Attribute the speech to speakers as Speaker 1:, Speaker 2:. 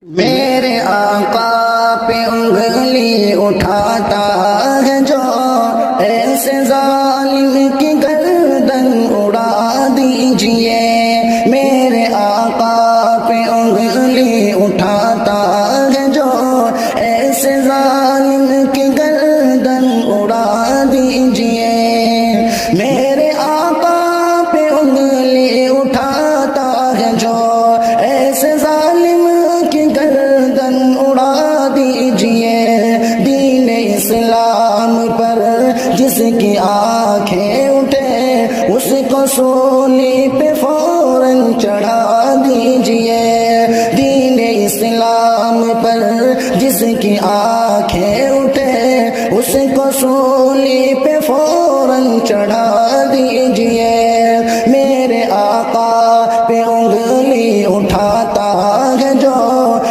Speaker 1: میرے آقا پہ انگلی اٹھاتا ہے جو ایسے ظالم کی گردن اڑا دیجئے۔ میرے آقا پہ انگلی اٹھاتا ہے جو ایسے ظالم کی گردن اڑا دیجئے۔ میرے آقا پہ انگلی اٹھاتا ہے جو ایسے ظالم کی گردن اڑا دیجئے۔ دین اسلام پر جس کی آنکھیں اٹھے اس کو سولی پہ فوراً چڑھا دیجئے۔ دین اسلام پر جس کی آنکھیں اٹھے اس کو سولی پہ فوراً چڑھا